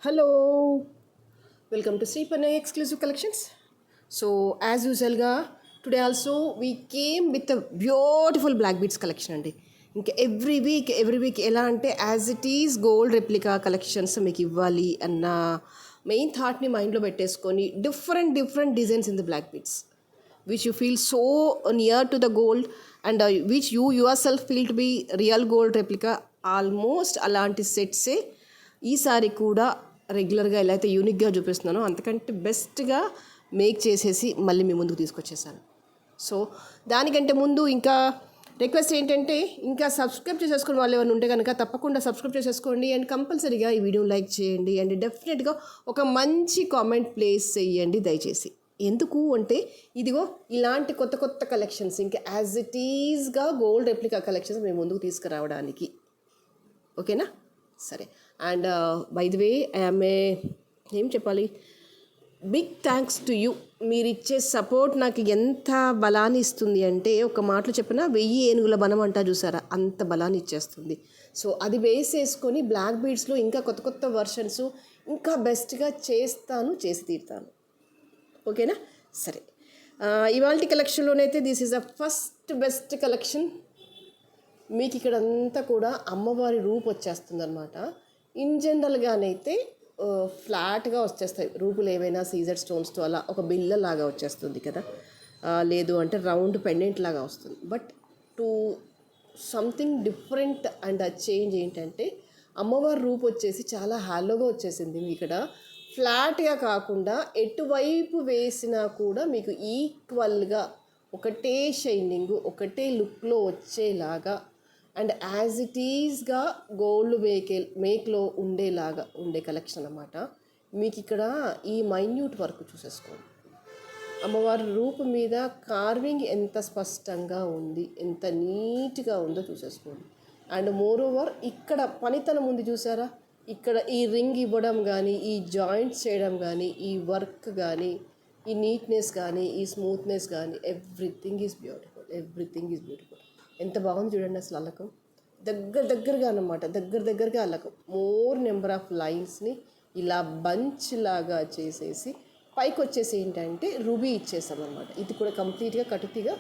Hello, welcome to Sripanna Exclusive Collections. So, as usual, today also we came with a beautiful black beads collection. ఇంకా every week ఎలా అంటే as it is gold replica collections మీకు ఇవ్వాలి అన్న main థాట్ని మైండ్లో పెట్టేసుకొని different designs in the black beads which you feel so near to the gold and which yourself feel to be real gold replica almost అలాంటి సెట్సే ఈసారి కూడా రెగ్యులర్గా ఎలా అయితే యూనిక్గా చూపిస్తున్నానో అంతకంటే బెస్ట్గా మేక్ చేసేసి మళ్ళీ మీ ముందుకు తీసుకొచ్చేసాను. సో దానికంటే ముందు ఇంకా రిక్వెస్ట్ ఏంటంటే ఇంకా సబ్స్క్రైబ్ చేసేసుకుని వాళ్ళు ఎవరైనా ఉంటే కనుక తప్పకుండా సబ్స్క్రైబ్ చేసేసుకోండి అండ్ కంపల్సరీగా ఈ వీడియోని లైక్ చేయండి అండ్ డెఫినెట్గా ఒక మంచి కామెంట్ ప్లేస్ చేయండి దయచేసి. ఎందుకు అంటే ఇదిగో ఇలాంటి కొత్త కలెక్షన్స్ ఇంకా యాజ్ ఇట్ ఈజ్గా గోల్డ్ రెప్లికా కలెక్షన్స్ మేము ముందుకు తీసుకురావడానికి. ఓకేనా? సరే. అండ్ బై ది వే ఏం చెప్పాలి, బిగ్ థ్యాంక్స్ టు యూ. మీరు ఇచ్చే సపోర్ట్ నాకు ఎంత బలాన్ని ఇస్తుంది అంటే ఒక మాటలు చెప్పినా 1000 ఏనుగుల బలం అంటా చూసారా, అంత బలాన్ని ఇచ్చేస్తుంది. సో అది బేస్ చేసుకొని బ్లాక్ బీడ్స్లో ఇంకా కొత్త వర్షన్స్ ఇంకా బెస్ట్గా చేసి తీరుతాను. ఓకేనా? సరే. ఇవాళ కలెక్షన్లోనైతే this is a first best collection. మీకు ఇక్కడ అంతా కూడా అమ్మవారి రూపు వచ్చేస్తుంది అనమాట. ఇన్ జనరల్గానైతే ఫ్లాట్గా వచ్చేస్తాయి రూపులు, ఏవైనా సీజర్ స్టోన్స్తో అలా ఒక బిల్ల లాగా వచ్చేస్తుంది కదా, లేదు అంటే రౌండ్ పెండెంట్ లాగా వస్తుంది. But to something different and ఆ చేంజ్ ఏంటంటే అమ్మవారి రూపు వచ్చేసి చాలా హాలోగా వచ్చేసింది. ఇక్కడ ఫ్లాట్గా కాకుండా ఎటువైపు వేసినా కూడా మీకు ఈక్వల్గా ఒకటే షైనింగ్ ఒకటే లుక్లో వచ్చేలాగా అండ్ యాజ్ ఇట్ ఈజ్గా గోల్డ్ మేక్లో ఉండేలాగా ఉండే కలెక్షన్ అన్నమాట. మీకు ఇక్కడ ఈ మైన్యూట్ వర్క్ చూసేసుకోండి. అమ్మవారి రూపు మీద కార్వింగ్ ఎంత స్పష్టంగా ఉంది, ఎంత నీట్గా ఉందో చూసేసుకోండి. అండ్ మోర్ ఓవర్ ఇక్కడ పనితనం ఉంది చూసారా, ఇక్కడ ఈ రింగ్ ఇవ్వడం కానీ, ఈ జాయింట్స్ చేయడం కానీ, ఈ వర్క్ కానీ, ఈ నీట్నెస్ కానీ, ఈ స్మూత్నెస్ కానీ, ఎవ్రీథింగ్ ఈజ్ బ్యూటిఫుల్. ఎంత బాగుంది చూడండి అసలు. అల్లకం దగ్గరగా అన్నమాట, దగ్గరగా అల్లకం. మోర్ నెంబర్ ఆఫ్ లైన్స్ని ఇలా బంచ్ లాగా చేసేసి పైకి వచ్చేసి ఏంటంటే రూబీ ఇచ్చేసాం అనమాట. ఇది కూడా కంప్లీట్గా కటుతిగా.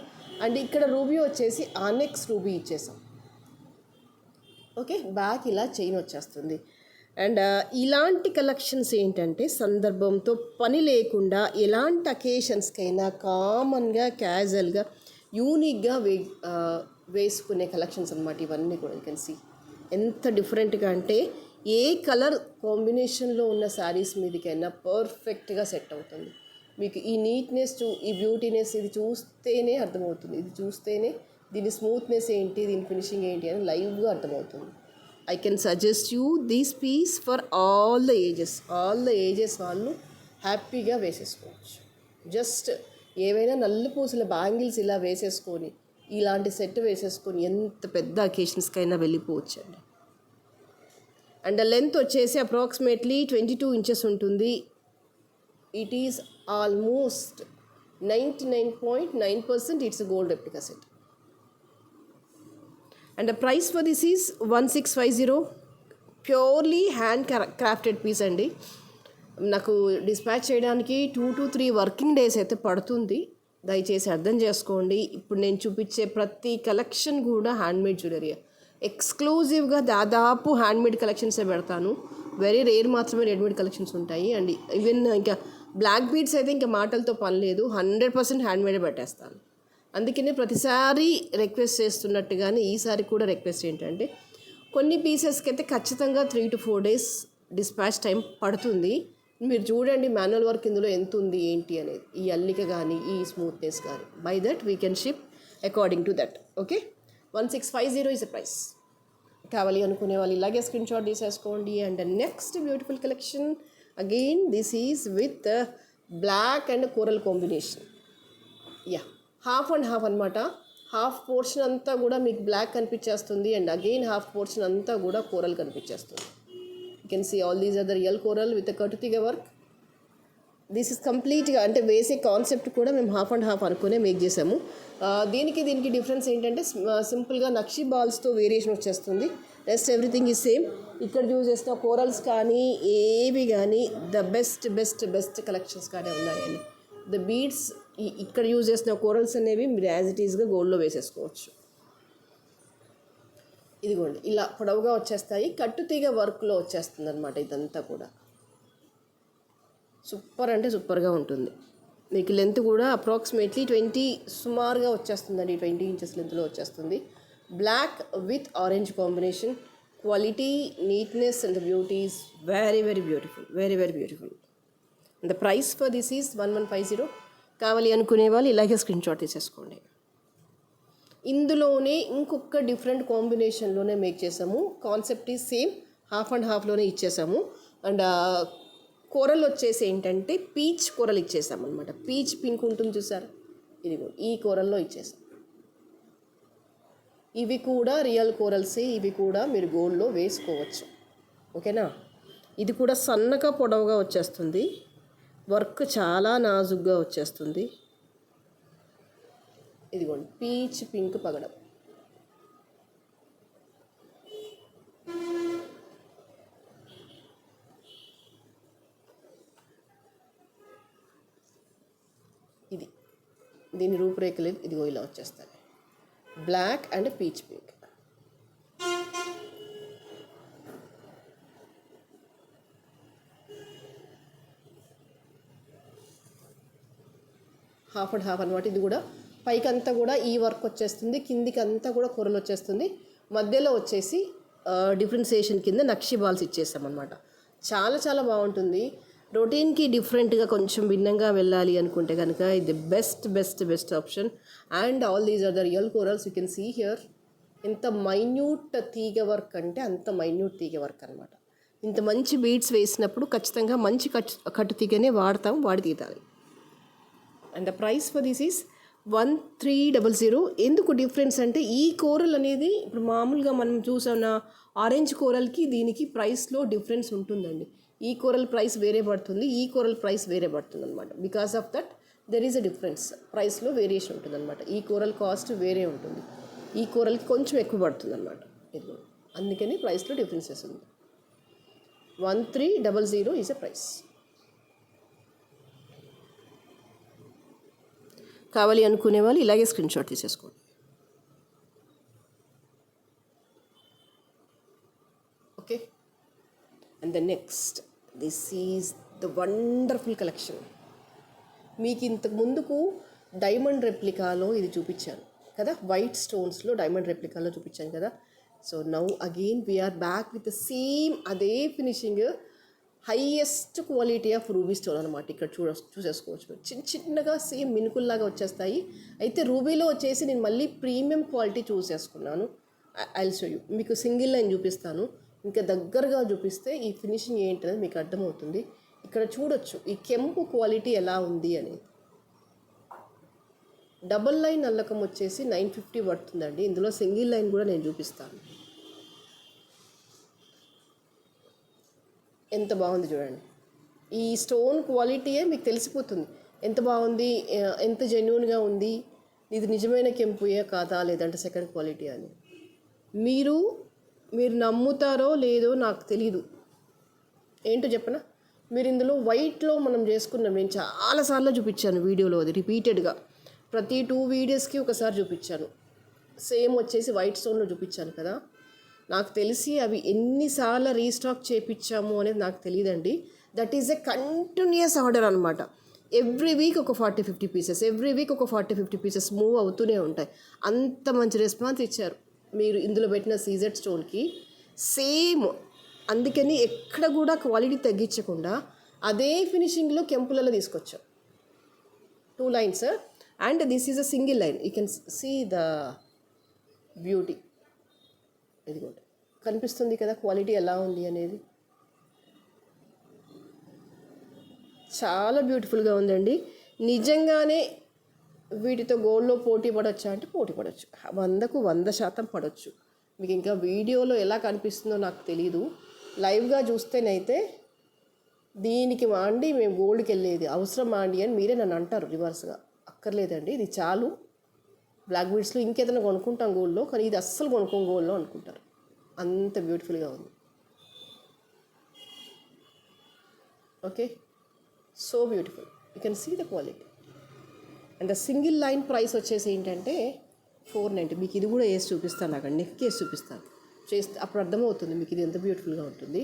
అండ్ ఇక్కడ రూబీ వచ్చేసి ఆనెక్స్ రూబీ ఇచ్చేసాం. ఓకే, బ్యాక్ ఇలా చైన్ వచ్చేస్తుంది. అండ్ ఇలాంటి కలెక్షన్స్ ఏంటంటే సందర్భంతో పని లేకుండా ఎలాంటి అకేషన్స్కైనా కామన్గా క్యాజువల్గా యూనిక్గా వేసుకునే కలెక్షన్స్ అనమాట ఇవన్నీ కూడా. యూ కెన్ సీ ఎంత డిఫరెంట్గా అంటే ఏ కలర్ కాంబినేషన్లో ఉన్న శారీస్ మీదకైనా పర్ఫెక్ట్గా సెట్ అవుతుంది. మీకు ఈ నీట్నెస్ ఈ బ్యూటీనెస్ ఇది చూస్తేనే అర్థమవుతుంది. ఇది చూస్తేనే దీని స్మూత్నెస్ ఏంటి, దీని ఫినిషింగ్ ఏంటి అని లైవ్గా అర్థమవుతుంది. I can suggest you this piece for all the ages వాళ్ళు హ్యాపీగా వేసేసుకోవచ్చు. జస్ట్ ఏవైనా నల్ల పూసల బ్యాంగిల్స్ ఇలా వేసేసుకొని ఇలాంటి సెట్ వేసేసుకొని ఎంత పెద్ద అకేషన్స్కైనా వెళ్ళిపోవచ్చు అండి. అండ్ లెంత్ వచ్చేసి అప్రాక్సిమేట్లీ 22 ఇంచెస్ ఉంటుంది. It is almost 99.9% it's gold replica set. And the price for this is 1650. Purely handcrafted piece అండి. నాకు డిస్పాచ్ చేయడానికి 2 to 3 వర్కింగ్ డేస్ అయితే పడుతుంది. దయచేసి అర్థం చేసుకోండి. ఇప్పుడు నేను చూపించే ప్రతి కలెక్షన్ కూడా హ్యాండ్మేడ్ జ్యువెలరీ, ఎక్స్క్లూజివ్గా దాదాపు హ్యాండ్మేడ్ కలెక్షన్సే పెడతాను. వెరీ రేర్ మాత్రమే రెడీమేడ్ కలెక్షన్స్ ఉంటాయి. అండ్ ఈవెన్ ఇంకా బ్లాక్ బీడ్స్ అయితే ఇంకా మాటలతో పని లేదు, 100% హ్యాండ్మేడే పెట్టేస్తాను. అందుకనే ప్రతిసారి రిక్వెస్ట్ చేస్తున్నట్టుగానే ఈసారి కూడా రిక్వెస్ట్ ఏంటంటే కొన్ని పీసెస్కి అయితే ఖచ్చితంగా 3 to 4 days డిస్పాచ్ టైం పడుతుంది. మీరు చూడండి మాన్యువల్ వర్క్ ఇందులో ఎంత ఉంది ఏంటి అనేది, ఈ అల్లిక కానీ ఈ స్మూత్నెస్ కానీ. By that we can ship according to that. Okay, 1650 is the price. కావాలి అనుకునే వాళ్ళు ఇలాగే స్క్రీన్ షాట్ తీసేసుకోండి. And next beautiful collection again this is with black and coral combination. Half and half అనమాట. హాఫ్ పోర్షన్ అంతా కూడా మీకు black కనిపించేస్తుంది అండ్ అగైన్ హాఫ్ పోర్షన్ అంతా కూడా కోరల్ కనిపించేస్తుంది. You can see all these are the real coral with a కటుతిగా work. This is కంప్లీట్గా అంటే వేసే కాన్సెప్ట్ కూడా మేము హాఫ్ అండ్ హాఫ్ అనుకునే మేక్ చేసాము. దీనికి డిఫరెన్స్ ఏంటంటే సింపుల్గా నక్షి బాల్స్తో వేరియేషన్ వచ్చేస్తుంది. Rest everything is same. ఇక్కడ యూజ్ చేసిన కోరల్స్ కానీ ఏవి కానీ the best best best collections కానీ ఉన్నాయండి. ద బీడ్స్ ఇక్కడ యూజ్ చేసిన కోరల్స్ అనేవి మీరు యాజ్ ఇట్ ఈస్గా గోల్డ్లో వేసేసుకోవచ్చు. ఇదిగోండి ఇలా పొడవుగా వచ్చేస్తాయి, కట్టుతీగ వర్క్లో వచ్చేస్తుంది అనమాట. ఇదంతా కూడా సూపర్ అంటే సూపర్గా ఉంటుంది. మీకు లెంత్ కూడా అప్రాక్సిమేట్లీ 20 సుమారుగా వచ్చేస్తుందండి. 20 ఇంచెస్ లెంత్లో వచ్చేస్తుంది. Black with orange combination. Quality, neatness and beauty is very very beautiful, very very beautiful. The price for this is 1150. కావాలి అనుకునే వాళ్ళు ఇలాగే స్క్రీన్ షాట్ తీసేసుకోండి. ఇందులోనే ఇంకొక డిఫరెంట్ కాంబినేషన్లోనే మేక్ చేసాము. Concept is same, half and హాఫ్లోనే ఇచ్చేసాము. అండ్ కూరలు వచ్చేసి ఏంటంటే పీచ్ కూరలు ఇచ్చేసాం అనమాట. పీచ్ పింక్ ఉంటుంది చూసారా, ఇది కూడా ఈ కూరల్లో ఇచ్చేసాం. ఇవి కూడా రియల్ కూరల్సే, ఇవి కూడా మీరు గోల్డ్లో వేసుకోవచ్చు. ఓకేనా. ఇది కూడా సన్నగా పొడవుగా వచ్చేస్తుంది, వర్క్ చాలా నాజుగ్గా వచ్చేస్తుంది. ఇదిగోండి పీచ్ పింక్ పగడం. ఇది దీని రూపురేఖలు ఇదిగో ఇలా వచ్చేస్తాయి. Black and peach pink. Half and half అనమాట. ఇది కూడా పైకి అంతా కూడా ఈ వర్క్ వచ్చేస్తుంది, కిందికి అంతా కూడా కూరలు వచ్చేస్తుంది. మధ్యలో వచ్చేసి డిఫరెన్సియేషన్ కింద నక్షి బాల్స్ ఇచ్చేసామన్నమాట. చాలా చాలా బాగుంటుంది. రొటీన్కి డిఫరెంట్గా కొంచెం భిన్నంగా వెళ్ళాలి అనుకుంటే కనుక ఇది best best best option. And all these are the real corals. You can see here ఎంత మైన్యూట్ తీగ వర్క్ అంటే అంత మైన్యూట్ తీగ వర్క్ అనమాట. ఇంత మంచి బీడ్స్ వేసినప్పుడు ఖచ్చితంగా మంచి కట్టు తీగనే వాడి తీయాలి. And the price for this is 1300. ఎందుకు డిఫరెన్స్ అంటే ఈ కోరల్ అనేది ఇప్పుడు మామూలుగా మనం చూసిన ఆరెంజ్ కోరల్కి దీనికి ప్రైస్లో డిఫరెన్స్ ఉంటుందండి. ఈ కోరల్ ప్రైస్ వేరే పడుతుంది, ఈ కోరల్ ప్రైస్ వేరే పడుతుంది అనమాట. Because of that there is a difference, ప్రైస్లో వేరియేషన్ ఉంటుంది అనమాట. ఈ కోరల్ కాస్ట్ వేరే ఉంటుంది, ఈ కోరల్కి కొంచెం ఎక్కువ పడుతుంది అనమాట. ఇది అందుకని ప్రైస్లో డిఫరెన్సెస్ ఉంది. 1300 ఈజ్ అ ప్రైస్. కావాలి అనుకునే వాళ్ళు ఇలాగే స్క్రీన్ షాట్ తీసేసుకోండి. Okay. And the next this is the wonderful collection. మీకు ఇంతకు ముందుకు డైమండ్ రెప్లికాలో ఇది చూపించాను కదా, వైట్ స్టోన్స్లో డైమండ్ రెప్లికాలో చూపించాను కదా. So now again we are back with the same అదే finishing, highest quality of ruby stone అనమాట. ఇక్కడ చూసేసుకోవచ్చు. చిన్న చిన్నగా సేమ్ మినుకుల్లాగా వచ్చేస్తాయి. అయితే రూబీలో వచ్చేసి నేను మళ్ళీ ప్రీమియం క్వాలిటీ చూసేసుకున్నాను. I'll show you. మీకు సింగిల్ లైన్ చూపిస్తాను, ఇంకా దగ్గరగా చూపిస్తే ఈ ఫినిషింగ్ ఏంటనేది మీకు అర్థమవుతుంది. ఇక్కడ చూడొచ్చు ఈ కెంపు క్వాలిటీ ఎలా ఉంది అనేది. డబల్ లైన్ అల్లకం వచ్చేసి 950 పడుతుందండి. ఇందులో సింగిల్ లైన్ కూడా నేను చూపిస్తాను. ఎంత బాగుంది చూడండి. ఈ స్టోన్ క్వాలిటీయే మీకు తెలిసిపోతుంది ఎంత బాగుంది, ఎంత జెన్యూన్గా ఉంది, ఇది నిజమైన కెంపుయే కాదా లేదంటే సెకండ్ క్వాలిటీ అని. మీరు నమ్ముతారో లేదో నాకు తెలీదు. ఏంటో చెప్పనా, మీరు ఇందులో వైట్లో మనం చేసుకున్నాం. నేను చాలాసార్లు చూపించాను వీడియోలో, అది రిపీటెడ్గా ప్రతి 2 వీడియోస్కి ఒకసారి చూపించాను. సేమ్ వచ్చేసి వైట్ స్టోన్లో చూపించాను కదా. నాకు తెలిసి అవి ఎన్నిసార్లు రీస్టాక్ చేయించాము అనేది నాకు తెలియదండి. That is a continuous order అనమాట. ఎవ్రీ వీక్ ఒక 40-50 పీసెస్, ఎవ్రీ వీక్ ఒక 40-50 పీసెస్ మూవ్ అవుతూనే ఉంటాయి. అంత మంచి రెస్పాన్స్ ఇచ్చారు మీరు ఇందులో పెట్టిన సీజెడ్ స్టోన్కి. సేమ్ అందుకని ఎక్కడ కూడా క్వాలిటీ తగ్గించకుండా అదే ఫినిషింగ్లో కెంపులలో తీసుకొచ్చాం. 2 lines and this is a single line. You can see the beauty. ఇదిగోండి కనిపిస్తుంది కదా క్వాలిటీ ఎలా ఉంది అనేది. చాలా బ్యూటిఫుల్గా ఉందండి. నిజంగానే వీటితో గోల్డ్లో పోటీ పడవచ్చా అంటే పోటీ పడవచ్చు, 100కు 100% పడవచ్చు. మీకు ఇంకా వీడియోలో ఎలా కనిపిస్తుందో నాకు తెలీదు, లైవ్గా చూస్తేనైతే దీనికి మాండి మేము గోల్డ్కి వెళ్ళేది అవసరం మాండి అని మీరే నన్ను అంటారు రివర్స్గా. అక్కర్లేదండి, ఇది చాలు. బ్లాక్ బీడ్స్లో ఇంకేదైనా కొనుక్కుంటాం గోల్డ్లో, కానీ ఇది అస్సలు కొనుక్కోం గోల్డ్లో అనుకుంటారు. అంత బ్యూటిఫుల్గా ఉంది. Okay, so beautiful, you can see the quality. And the single line price వచ్చేసి ఏంటంటే 490. మీకు ఇది కూడా వేసి చూపిస్తాను, నాకు నెక్ వేసి చూపిస్తాను, చేస్తే అప్పుడు అర్థమవుతుంది మీకు ఇది ఎంత బ్యూటిఫుల్గా ఉంటుంది.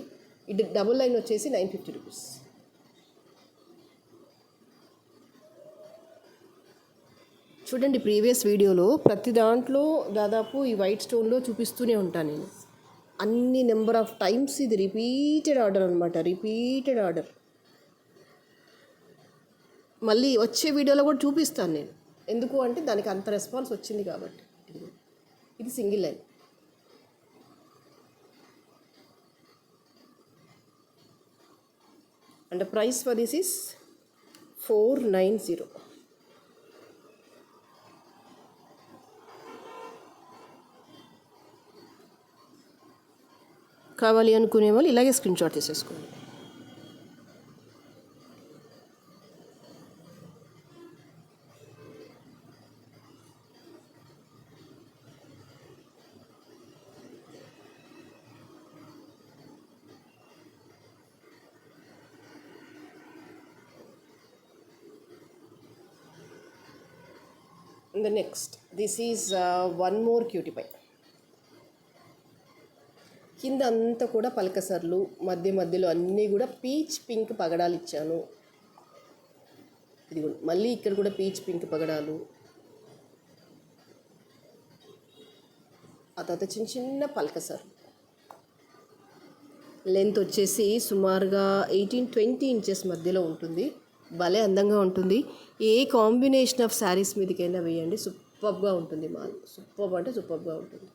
ఇది డబుల్ లైన్ వచ్చేసి 950 రూపీస్. చూడండి, ప్రీవియస్ వీడియోలో ప్రతి దాంట్లో దాదాపు ఈ వైట్ స్టోన్లో చూపిస్తూనే ఉంటాను నేను. అన్ని నెంబర్ ఆఫ్ టైమ్స్ ఇది రిపీటెడ్ ఆర్డర్ అనమాట, రిపీటెడ్ ఆర్డర్. మళ్ళీ వచ్చే వీడియోలో కూడా చూపిస్తాను నేను, ఎందుకు అంటే దానికి అంత రెస్పాన్స్ వచ్చింది కాబట్టి. ఇది single line. And price for this is 490. కావాలి అనుకునే వాళ్ళు ఇలాగే స్క్రీన్ షాట్ తీసేసుకోండి. The next, this is one more cutie pie. కింద అంతా కూడా పలకసర్లు, మధ్యలో అన్నీ కూడా పీచ్ పింక్ పగడాలు ఇచ్చాను. ఇది మళ్ళీ ఇక్కడ కూడా పీచ్ పింక్ పగడాలు, ఆ తర్వాత చిన్న చిన్న పలకసర్లు. లెంత్ వచ్చేసి సుమారుగా 18-20 ఇంచెస్ మధ్యలో ఉంటుంది. భలే అందంగా ఉంటుంది. ఏ కాంబినేషన్ ఆఫ్ శారీస్ మీదకైనా వేయండి, సూపర్గా ఉంటుంది. మాల్ సూపర్ అంటే సూపర్గా ఉంటుంది.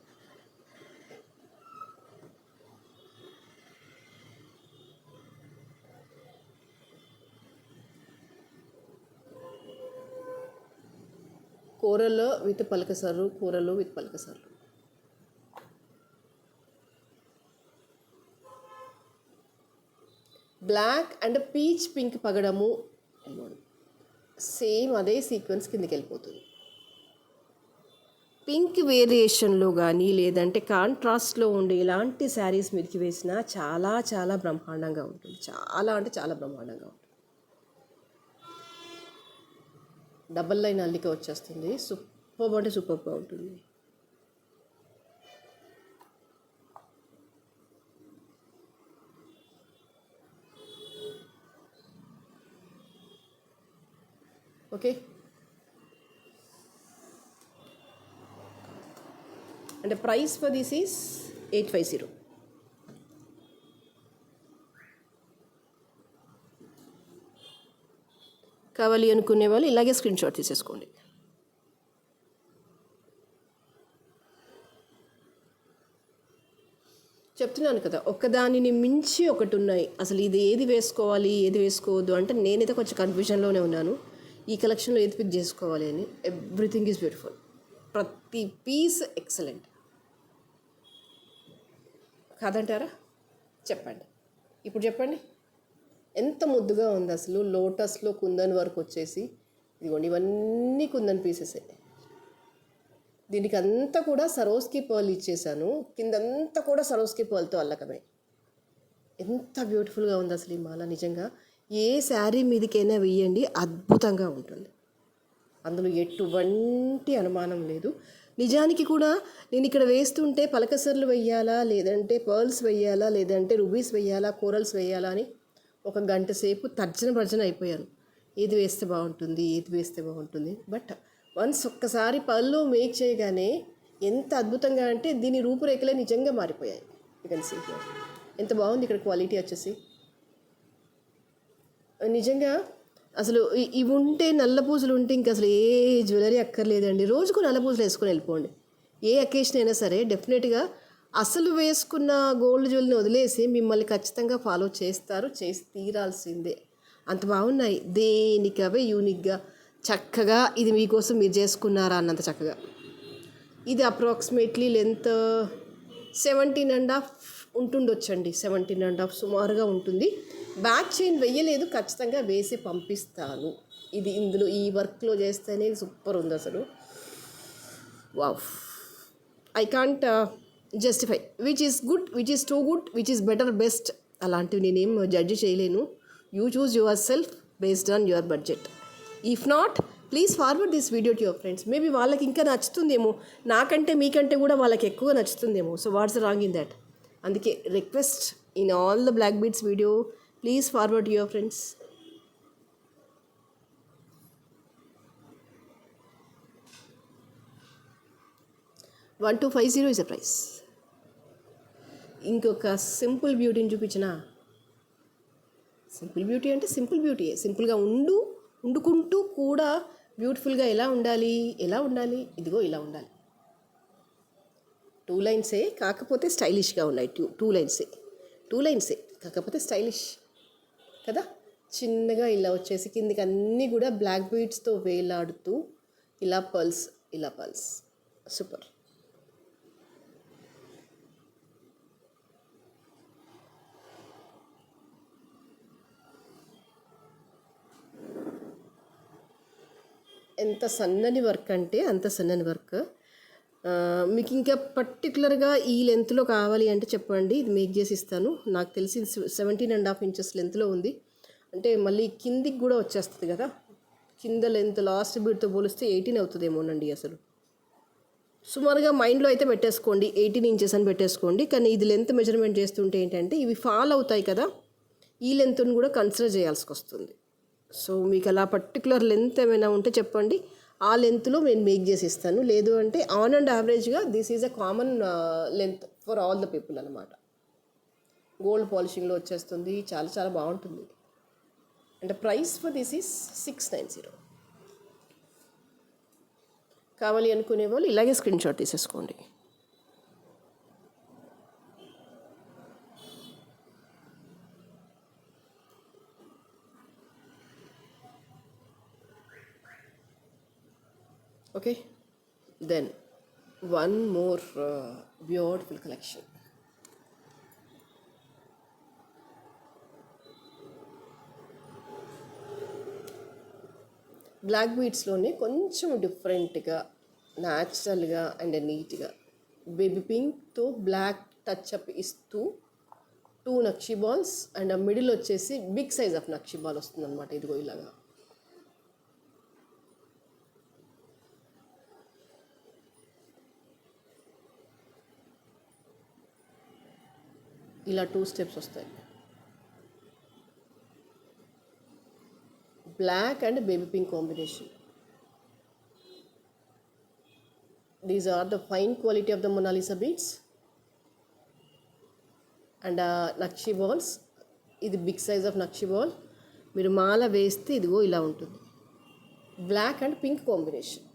కూరల్లో విత్ పలకసర్రు, కూరలు విత్ పలకసర్రు. బ్లాక్ అండ్ పీచ్ పింక్ పగడము, సేమ్ అదే సీక్వెన్స్ కిందకి వెళ్ళిపోతుంది. పింక్ వేరియేషన్లో కానీ లేదంటే కాంట్రాస్ట్లో ఉండే ఇలాంటి శారీస్ మీదకి వేసినా చాలా చాలా బ్రహ్మాండంగా ఉంటుంది. చాలా అంటే చాలా బ్రహ్మాండంగా ఉంటుంది. డబల్ లైన్ అల్లిక వచ్చేస్తుంది. సూపర్ అంటే సూపర్గా ఉంటుంది. Okay, and price for this is 850. కావాలి అనుకునే వాళ్ళు ఇలాగే స్క్రీన్ షాట్ తీసేసుకోండి. చెప్తున్నాను కదా, ఒకదానిని మించి ఒకటి ఉన్నాయి. అసలు ఇది ఏది వేసుకోవాలి ఏది వేసుకోవద్దు అంటే నేనైతే కొంచెం కన్ఫ్యూజన్లోనే ఉన్నాను. ఈ కలెక్షన్లో ఏది పిక్ చేసుకోవాలి అని. ఎవ్రీథింగ్ ఈజ్ బ్యూటిఫుల్, ప్రతి పీస్ ఎక్సలెంట్. కాదంటారా? చెప్పండి, ఇప్పుడు చెప్పండి. ఎంత ముద్దుగా ఉంది అసలు. లోటస్లో కుందన్ వర్క్ వచ్చేసి ఇదిగోండి, ఇవన్నీ కుందన్ పీసెసే. దీనికి అంతా కూడా సరోస్కి పర్ల్ ఇచ్చేసాను, కిందంతా కూడా సరోస్కి పర్ల్తో అల్లకమే. ఎంత బ్యూటిఫుల్గా ఉంది అసలు ఈ మాల. నిజంగా ఏ శారీ మీదకైనా వేయండి, అద్భుతంగా ఉంటుంది. అందులో ఎటువంటి అనుమానం లేదు. నిజానికి కూడా నేను ఇక్కడ వేస్తుంటే పలకసర్లు వెయ్యాలా, లేదంటే పర్ల్స్ వెయ్యాలా, లేదంటే రుబీస్ వెయ్యాలా, కోరల్స్ వెయ్యాలా అని ఒక గంట సేపు తర్జన అయిపోయాను. ఏది వేస్తే బాగుంటుంది, ఏది వేస్తే బాగుంటుంది. బట్ వన్స్ ఒక్కసారి పళ్ళు మేక్ చేయగానే ఎంత అద్భుతంగా అంటే దీని రూపురేఖలే నిజంగా మారిపోయాయి. యూ కెన్ సీ హియర్ ఎంత బాగుంది ఇక్కడ క్వాలిటీ వచ్చేసి. నిజంగా అసలు ఇవి ఉంటే, నల్ల పూసలు ఉంటే ఇంకా అసలు ఏ జ్యువెలరీ అక్కర్లేదండి. రోజుకు నల్ల పూసలు వేసుకొని వెళ్ళిపోండి. ఏ అకేషన్ అయినా సరే డెఫినెట్గా అసలు వేసుకున్న గోల్డ్ జ్యువెలరీని వదిలేసి మిమ్మల్ని ఖచ్చితంగా ఫాలో చేస్తారు, చేసి తీరాల్సిందే. అంత బాగున్నాయి, దేనికవే యూనిక్గా చక్కగా. ఇది మీకోసం మీరు చేసుకున్నారా అన్నంత చక్కగా. ఇది అప్రాక్సిమేట్లీ లెంత్ 17.5 ఉంటుండొచ్చండి. 17.5 సుమారుగా ఉంటుంది. బ్యాక్ చైన్ వెయ్యలేదు, ఖచ్చితంగా వేసి పంపిస్తాను. ఇది ఇందులో ఈ వర్క్లో చేస్తేనే సూపర్ ఉంది అసలు. Wow, I can't justify which is good, which is too good, which is better, best అలాంటివి నేనేం జడ్జి చేయలేను. You choose yourself based on your budget. If not, please forward this video to your friends. Maybe వాళ్ళకి ఇంకా నచ్చుతుందేమో, నాకంటే మీకంటే కూడా వాళ్ళకి ఎక్కువ నచ్చుతుందేమో. So what's wrong in that? అందుకే request in all the black beads video, please forward your friends. $1250 is a price. ఇంకొక సింపుల్ బ్యూటీని చూపించిన. సింపుల్ బ్యూటీ అంటే సింపుల్ బ్యూటీ, సింపుల్గా వండుకుంటూ కూడా బ్యూటిఫుల్గా ఎలా ఉండాలి, ఇదిగో ఇలా ఉండాలి. 2 లైన్సే కాకపోతే స్టైలిష్గా ఉన్నాయి. టూ లైన్సే కాకపోతే స్టైలిష్ కదా. చిన్నగా ఇలా వచ్చేసి కిందికి అన్నీ కూడా బ్లాక్ బీడ్స్తో వేలాడుతూ ఇలా పల్స్ సూపర్. ఎంత సన్నని వర్క్ అంటే అంత సన్నని వర్క్. మీకు ఇంకా పర్టికులర్గా ఈ లెంత్లో కావాలి అంటే చెప్పండి, ఇది మేక్ చేసి ఇస్తాను. నాకు తెలిసి 17.5 ఇంచెస్ లెంత్లో ఉంది. అంటే మళ్ళీ కిందికి కూడా వచ్చేస్తుంది కదా. కింద లెంత్ లాస్ట్ బీడ్తో పోలిస్తే 18 అవుతుందేమోనండి. అసలు సుమారుగా మైండ్లో అయితే పెట్టేసుకోండి, 18 ఇంచెస్ అని పెట్టేసుకోండి. కానీ ఇది లెంత్ మెజర్మెంట్ చేస్తుంటే ఏంటంటే ఇవి ఫాల్ అవుతాయి కదా, ఈ లెంత్ను కూడా కన్సిడర్ చేయాల్సి వస్తుంది. సో మీకు అలా పర్టికులర్ లెంత్ ఏమైనా ఉంటే చెప్పండి, ఆ లెంత్లో నేను మేక్ చేసి ఇస్తాను. లేదు అంటే ఆన్ అండ్ యావరేజ్గా this is a common length for all the people అనమాట. గోల్డ్ పాలిషింగ్లో వచ్చేస్తుంది, చాలా చాలా బాగుంటుంది. అంటే ప్రైస్ ఫర్ దిస్ ఈజ్ 690. కావాలి అనుకునే వాళ్ళు ఇలాగే స్క్రీన్ షాట్ తీసేసుకోండి. Okay, then one more beautiful collection. Black బీడ్స్లోనే కొంచెం డిఫరెంట్గా, న్యాచురల్గా అండ్ నీట్గా బేబీ పింక్తో బ్లాక్ టచ్అప్ ఇస్తూ 2 నక్షీ బాల్స్ అండ్ ఆ మిడిల్ వచ్చేసి బిగ్ సైజ్ ఆఫ్ నక్షీ బాల్ వస్తుందన్నమాట. ఇదిగో ఇలాగా ఇలా 2 స్టెప్స్ వస్తాయి. Black and baby pink combination. These are the fine quality of the Mona Lisa beads and నక్షీ బాల్స్. ఇది బిగ్ సైజ్ ఆఫ్ నక్షీ బాల్. మీరు మాల వేస్తే ఇదిగో ఇలా ఉంటుంది. బ్లాక్ అండ్ పింక్ కాంబినేషన్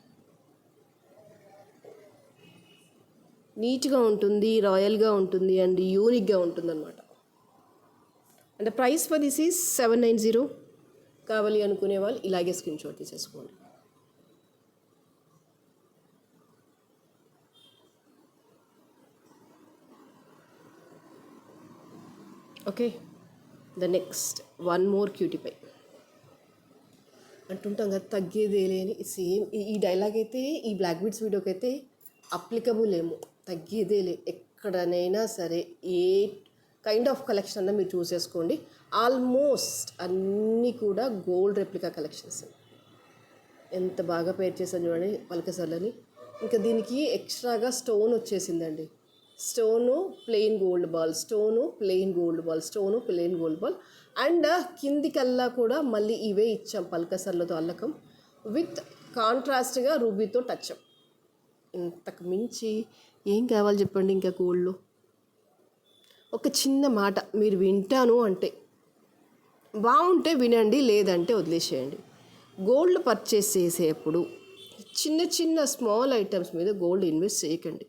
నీట్గా ఉంటుంది, రాయల్గా ఉంటుంది అండ్ యూనిక్గా ఉంటుంది అనమాట. అంటే ప్రైస్ ఫర్ దిస్ ఈజ్ 790. కావాలి అనుకునే వాళ్ళు ఇలాగే స్క్రీన్ షాట్ తీసేసుకోండి. Okay, the next one more cutie pie. అంటుంటాం కదా తగ్గేదే లేని, సేమ్ ఈ డైలాగ్ అయితే ఈ బ్లాక్ బీడ్స్ వీడియోకి అయితే అప్లికబుల్ ఏమో. తగ్గేదేలే, ఎక్కడనైనా సరే ఏ కైండ్ ఆఫ్ కలెక్షన్ అన్నా మీరు చూసేసుకోండి. ఆల్మోస్ట్ అన్నీ కూడా గోల్డ్ రెప్లికా కలెక్షన్స్. ఎంత బాగా పేర్ చేశాను చూడండి పలకసర్లని. ఇంకా దీనికి ఎక్స్ట్రాగా స్టోన్ వచ్చేసిందండి. Stone plain gold ball, plain gold ball and కిందికల్లా కూడా మళ్ళీ ఇవే ఇచ్చాం పలకసర్లతో అల్లకం విత్ కాంట్రాస్ట్గా రూబీతో టచ్అప్. ఇంతకు మించి ఏం కావాలి చెప్పండి ఇంకా గోల్డ్లో. ఒక చిన్న మాట మీరు వింటాను అంటే బాగుంటే వినండి, లేదంటే వదిలేసేయండి. గోల్డ్ పర్చేస్ చేసేటప్పుడు చిన్న స్మాల్ ఐటమ్స్ మీద గోల్డ్ ఇన్వెస్ట్ చేయకండి.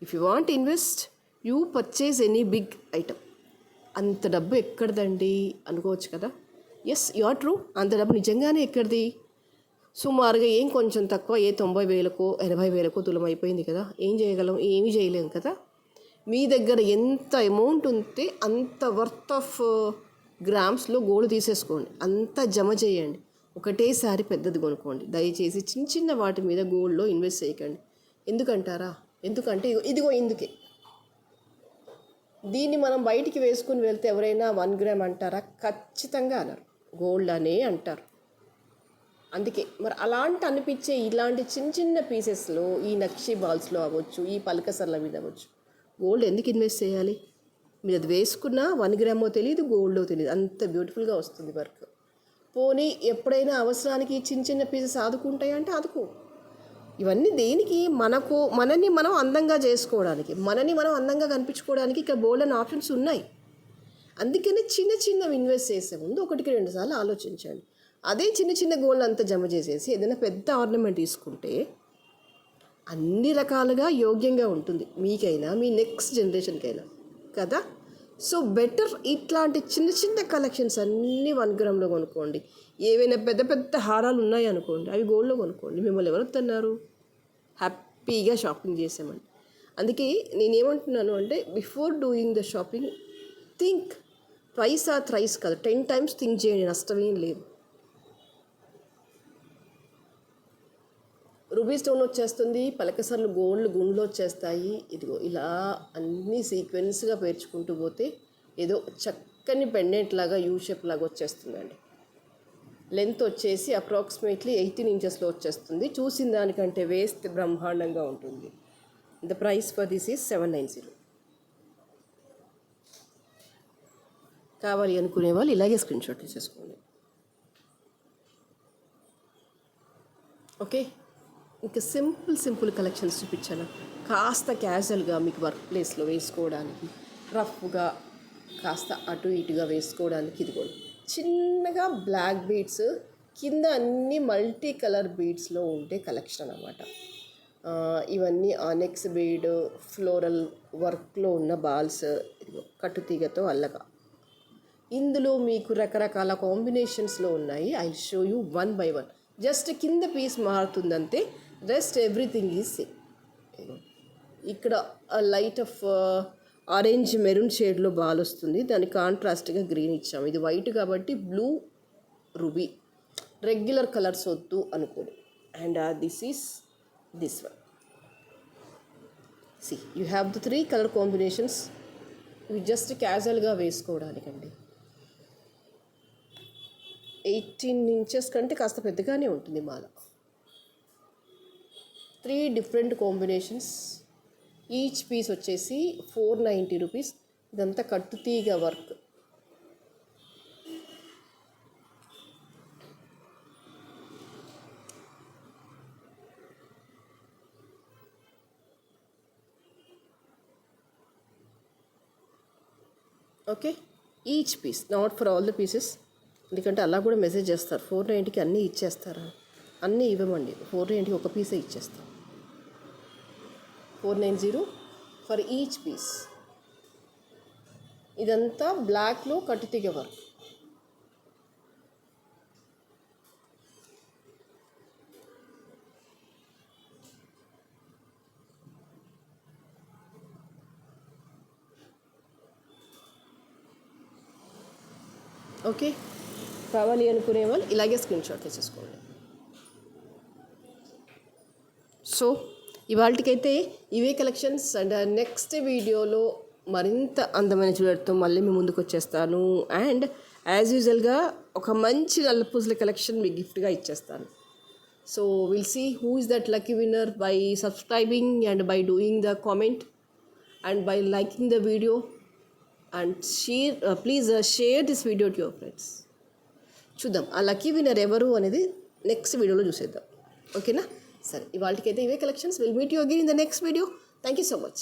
If you want invest, you purchase any big item. అంత డబ్బు ఎక్కడదండి అనుకోవచ్చు కదా. Yes, you are true. అంత డబ్బు నిజంగానే ఎక్కడిది? సుమారుగా ఏం కొంచెం తక్కువ, 90,000కో 80,000కో తులం అయిపోయింది కదా. ఏం చేయగలం? ఏమీ చేయలేం కదా. మీ దగ్గర ఎంత అమౌంట్ ఉంటే అంత వర్త్ ఆఫ్ గ్రామ్స్లో గోల్డ్ తీసేసుకోండి, అంత జమ చేయండి. ఒకటేసారి పెద్దది కొనుక్కోండి. దయచేసి చిన్న వాటి మీద గోల్డ్లో ఇన్వెస్ట్ చేయకండి. ఎందుకంటారా? ఎందుకంటే ఇదిగో ఇందుకే. దీన్ని మనం బయటికి వేసుకుని వెళ్తే ఎవరైనా 1 గ్రామ్ అంటారా? ఖచ్చితంగా అనరు, గోల్డ్ అనే అంటారు. అందుకే మరి అలాంటి అనిపించే ఇలాంటి చిన్న చిన్న పీసెస్లో, ఈ నక్షి బాల్స్లో అవ్వచ్చు, ఈ పలకసర్ల మీద అవ్వచ్చు, గోల్డ్ ఎందుకు ఇన్వెస్ట్ చేయాలి? మీరు అది వేసుకున్నా 1 గ్రామో తెలియదు, గోల్డో తెలియదు, అంత బ్యూటిఫుల్గా వస్తుంది వర్క్. పోనీ ఎప్పుడైనా అవసరానికి చిన్న చిన్న పీసెస్ ఆదుకుంటాయి అంటే ఆదుకో. ఇవన్నీ దేనికి? మనని మనం అందంగా చేసుకోవడానికి, మనని మనం అందంగా కనిపించుకోవడానికి ఇక్కడ బోల్డ్ అనే ఆప్షన్స్ ఉన్నాయి. అందుకని చిన్న చిన్నవి ఇన్వెస్ట్ చేసే ముందు 1-2 సార్లు ఆలోచించండి. అదే చిన్న చిన్న గోల్డ్ అంతా జమ చేసేసి ఏదైనా పెద్ద ఆర్నమెంట్ తీసుకుంటే అన్ని రకాలుగా యోగ్యంగా ఉంటుంది, మీకైనా మీ నెక్స్ట్ జనరేషన్కైనా కదా. సో బెటర్ ఇట్లాంటి చిన్న చిన్న కలెక్షన్స్ అన్నీ 1 గ్రామ్లో కొనుక్కోండి. ఏవైనా పెద్ద పెద్ద హారాలు ఉన్నాయి అనుకోండి, అవి గోల్డ్లో కొనుక్కోండి. మిమ్మల్ని ఎవరు వద్దన్నారు? హ్యాపీగా షాపింగ్ చేసామండి. అందుకే నేనేమంటున్నాను అంటే, before doing the shopping think twice or thrice కాదు, 10 టైమ్స్ థింక్ చేయండి, నష్టమేం లేదు. రూబీ స్టోన్ వచ్చేస్తుంది, పలకసర్లు గోల్డ్ గుండ్లో వచ్చేస్తాయి. ఇదిగో ఇలా అన్నీ సీక్వెన్స్గా పేర్చుకుంటూ పోతే ఏదో చక్కని పెండెంట్ లాగా యూ షేప్ లాగా వచ్చేస్తుందండి. లెంత్ వచ్చేసి అప్రాక్సిమేట్లీ 18 ఇంచెస్లో వచ్చేస్తుంది. చూసిన దానికంటే వేస్ట్ బ్రహ్మాండంగా ఉంటుంది. The price for this is 790. కావాలి అనుకునే వాళ్ళు ఇలాగే స్క్రీన్ షాట్ తీసేసుకోండి. ఓకే, ఇంకా సింపుల్ కలెక్షన్స్ చూపించాను. కాస్త క్యాజువల్గా మీకు వర్క్ ప్లేస్లో వేసుకోవడానికి, రఫ్గా కాస్త అటు ఇటుగా వేసుకోవడానికి. ఇదిగోండి చిన్నగా బ్లాక్ బీడ్స్, కింద అన్ని మల్టీ కలర్ బీడ్స్లో ఉండే కలెక్షన్ అన్నమాట. ఇవన్నీ ఆనెక్స్ బీడ్, ఫ్లోరల్ వర్క్లో ఉన్న బాల్స్, ఇదిగో కట్టుతీగతో అల్లగా. ఇందులో మీకు రకరకాల కాంబినేషన్స్లో ఉన్నాయి. I show you 1 by 1. Just కింద పీస్ మారుతుందంతే, రెస్ట్ ఎవ్రీథింగ్ ఈజ్ సేమ్. ఇక్కడ లైట్ ఆఫ్ ఆరెంజ్ మెరూన్ షేడ్లో బాల్ వస్తుంది, దాని కాంట్రాస్ట్గా గ్రీన్ ఇచ్చాము. ఇది వైట్ కాబట్టి బ్లూ రూబీ, రెగ్యులర్ కలర్స్ వద్దు అనుకోండి. And this is this one. See you have the 3 colour combinations. ఇవి జస్ట్ క్యాజువల్గా వేసుకోవడానికండి. 18 ఇంచెస్ కంటే కాస్త పెద్దగానే ఉంటుంది మాల. 3 డిఫరెంట్ కాంబినేషన్స్. ఈచ్ పీస్ వచ్చేసి 490 రూపీస్. ఇదంతా కట్టుతీగ work. Okay, each piece, not for all the pieces. ఎందుకంటే అలా కూడా మెసేజ్ చేస్తారు, 490కి అన్నీ ఇచ్చేస్తారా? అన్నీ ఇవ్వమండి, 490కి ఒక పీసే ఇచ్చేస్తాం. 490 ఫర్ ఈచ్ పీస్. ఇదంతా బ్లాక్లో కట్టుతీగ వర్క్. ఓకే, కావాలి అనుకునే వాళ్ళు ఇలాగే స్క్రీన్ షాట్ తీసేసుకోండి. సో ఇవాళకైతే ఇవే కలెక్షన్స్. అండ్ నెక్స్ట్ వీడియోలో మరింత అందమైన జ్యువెలరీతో మళ్ళీ మీ ముందుకు వచ్చేస్తాను. అండ్ యాజ్ యూజువల్గా ఒక మంచి నల్లపూసల కలెక్షన్ మీకు గిఫ్ట్గా ఇచ్చేస్తాను. So will see who is that lucky winner by subscribing and by doing the comment and by liking the video and please share this video to your friends. చూద్దాం ఆ lucky winner ఎవరు అనేది next వీడియోలో చూసేద్దాం. ఓకేనా? సరే, ఇవాళకైతే ఇవే collections. Will meet you again in the next video. Thank you so much.